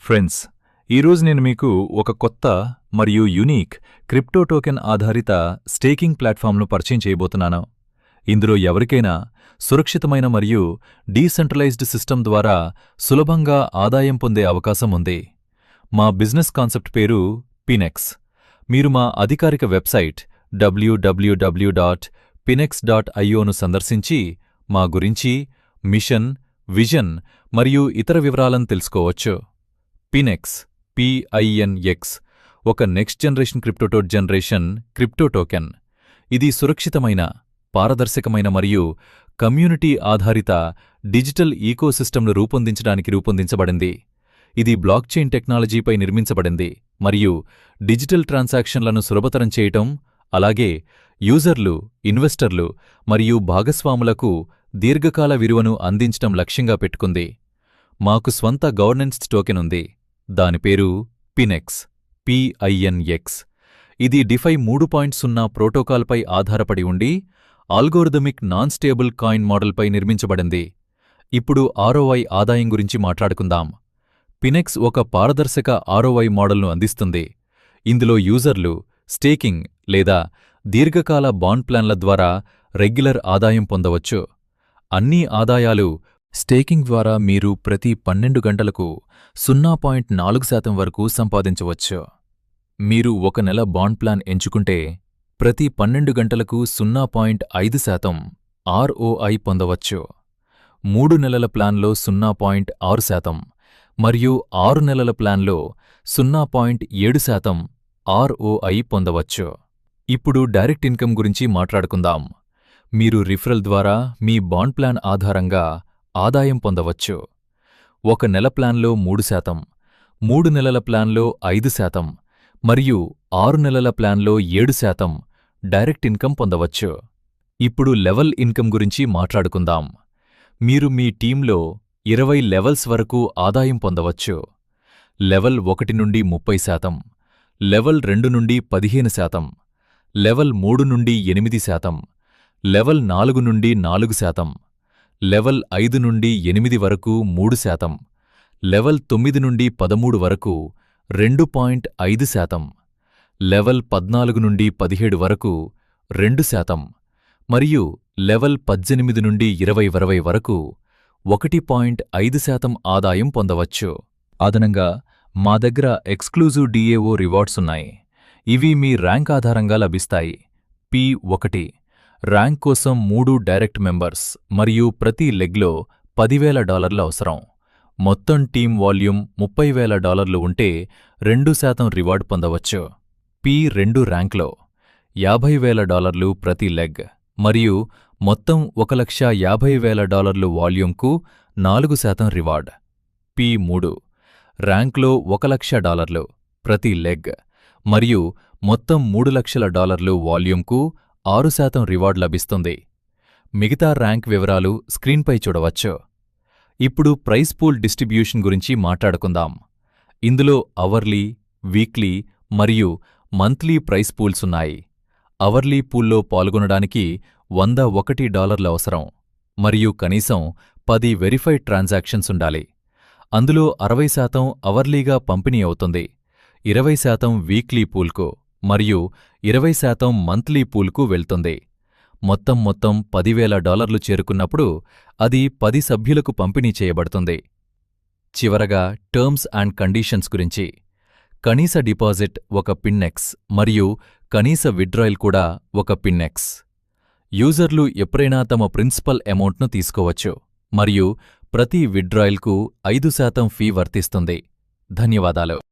Friends, ఈరోజు నేను మీకు ఒక కొత్త మరియు యునీక్ క్రిప్టో టోకెన్ ఆధారిత స్టేకింగ్ ప్లాట్ఫామ్ను పరిచయం చేయబోతున్నాను. ఇందులో ఎవరికైనా సురక్షితమైన మరియు డీసెంట్రలైజ్డ్ సిస్టమ్ ద్వారా సులభంగా ఆదాయం పొందే అవకాశం ఉంది. మా బిజినెస్ కాన్సెప్ట్ పేరు పినెక్స్. మీరు మా అధికారిక వెబ్సైట్ www.pinex.ioను సందర్శించి మా గురించి, మిషన్, విజన్ మరియు ఇతర వివరాలను తెలుసుకోవచ్చు. పినెక్స్ PINX ఒక నెక్స్ట్ జనరేషన్ క్రిప్టో టోకెన్. ఇది సురక్షితమైన, పారదర్శకమైన మరియు కమ్యూనిటీ ఆధారిత డిజిటల్ ఈకోసిస్టమ్ను రూపొందించడానికి రూపొందించబడింది. ఇది బ్లాక్చైన్ టెక్నాలజీపై నిర్మించబడింది మరియు డిజిటల్ ట్రాన్సాక్షన్లను సులభతరం చేయటం, అలాగే యూజర్లు, ఇన్వెస్టర్లు మరియు భాగస్వాములకు దీర్ఘకాల విలువను అందించటం లక్ష్యంగా పెట్టుకుంది. మాకు స్వంత గవర్నెన్స్ టోకెన్ ఉంది. దాని పేరు పినెక్స్ PINX. ఇది డిఫై 3.0 ప్రోటోకాల్పై ఆధారపడి ఉండి ఆల్గోరిథమిక్ నాన్ స్టేబుల్ కాయిన్ మోడల్పై నిర్మించబడింది. ఇప్పుడు ROI ఆదాయం గురించి మాట్లాడుకుందాం. పినెక్స్ ఒక పారదర్శక ROI మోడల్ను అందిస్తుంది. ఇందులో యూజర్లు స్టేకింగ్ లేదా దీర్ఘకాల బాండ్ ప్లాన్ల ద్వారా రెగ్యులర్ ఆదాయం పొందవచ్చు. అన్ని ఆదాయాలు స్టేకింగ్ ద్వారా మీరు ప్రతి 12 గంటలకు 0.4% వరకు సంపాదించవచ్చు. మీరు ఒక నెల బాండ్ ప్లాన్ ఎంచుకుంటే ప్రతి 12 గంటలకు 0.5% ROI పొందవచ్చు. 3 నెలల ప్లాన్లో 0.6% మరియు 6 నెలల ప్లాన్లో 0.7% ROI పొందవచ్చు. ఇప్పుడు డైరెక్ట్ ఇన్కమ్ గురించి మాట్లాడుకుందాం. మీరు రిఫరల్ ద్వారా మీ బాండ్ ప్లాన్ ఆధారంగా ఆదాయం పొందవచ్చు. ఒక నెల ప్లాన్లో 3%, 3 నెలల ప్లాన్లో 5% మరియు 6 నెలల ప్లాన్లో 7% డైరెక్ట్ ఇన్కమ్ పొందవచ్చు. ఇప్పుడు లెవెల్ ఇన్కమ్ గురించి మాట్లాడుకుందాం. మీరు మీ టీంలో 20 లెవెల్స్ వరకు ఆదాయం పొందవచ్చు. లెవెల్ 1 నుండి 30%, లెవెల్ 2 నుండి 15%, లెవెల్ 3 నుండి 8%, లెవెల్ 4 నుండి 4%, లెవెల్ 5 నుండి 8 వరకు 3%, లెవెల్ 9 నుండి 13 వరకు 2.5%, లెవెల్ 14 నుండి 17 వరకు 2% మరియు లెవెల్ 18 నుండి 20 వరకు 1.5% ఆదాయం పొందవచ్చు. అదనంగా మా దగ్గర ఎక్స్క్లూజివ్ DAO రివార్డ్స్ ఉన్నాయి. ఇవి మీ ర్యాంక్ ఆధారంగా లభిస్తాయి. P1 ర్యాంక్ కోసం 3 డైరెక్ట్ మెంబర్స్ మరియు ప్రతి లెగ్లో $10,000 అవసరం. మొత్తం టీమ్ వాల్యూమ్ $30,000 ఉంటే 2% రివార్డ్ పొందవచ్చు. P2 ర్యాంక్లో $50,000 ప్రతి లెగ్ మరియు మొత్తం $1,50,000 వాల్యూమ్కు 4% రివార్డ్. P3 ర్యాంక్లో $1,00,000 ప్రతి లెగ్ మరియు మొత్తం $3,00,000 వాల్యూమ్కు 6% రివార్డ్ లభిస్తుంది. మిగతా ర్యాంక్ వివరాలు స్క్రీన్పై చూడవచ్చు. ఇప్పుడు ప్రైస్ పూల్ డిస్ట్రిబ్యూషన్ గురించి మాట్లాడుకుందాం. ఇందులో అవర్లీ, వీక్లీ మరియు మంత్లీ ప్రైస్ పూల్స్ ఉన్నాయి. అవర్లీ పూల్లో పాల్గొనడానికి $101 అవసరం మరియు కనీసం 10 వెరిఫైడ్ ట్రాన్సాక్షన్స్ ఉండాలి. అందులో 60% అవర్లీగా పంపిణీ అవుతుంది, 20% వీక్లీ పూల్కు మరియు 20% మంత్లీ పూల్కు వెళ్తుంది. మొత్తం $10,000 చేరుకున్నప్పుడు అది 10 సభ్యులకు పంపిణీ చేయబడుతుంది. చివరగా టర్మ్స్ అండ్ కండీషన్స్ గురించి. కనీస డిపాజిట్ ఒక పిన్నెక్స్ మరియు కనీస విత్డ్రాయల్ కూడా ఒక పిన్నెక్స్. యూజర్లు ఎప్పుడైనా తమ ప్రిన్సిపల్ అమౌంట్ను తీసుకోవచ్చు మరియు ప్రతి విత్డ్రాయల్కు 5% ఫీ వర్తిస్తుంది. ధన్యవాదాలు.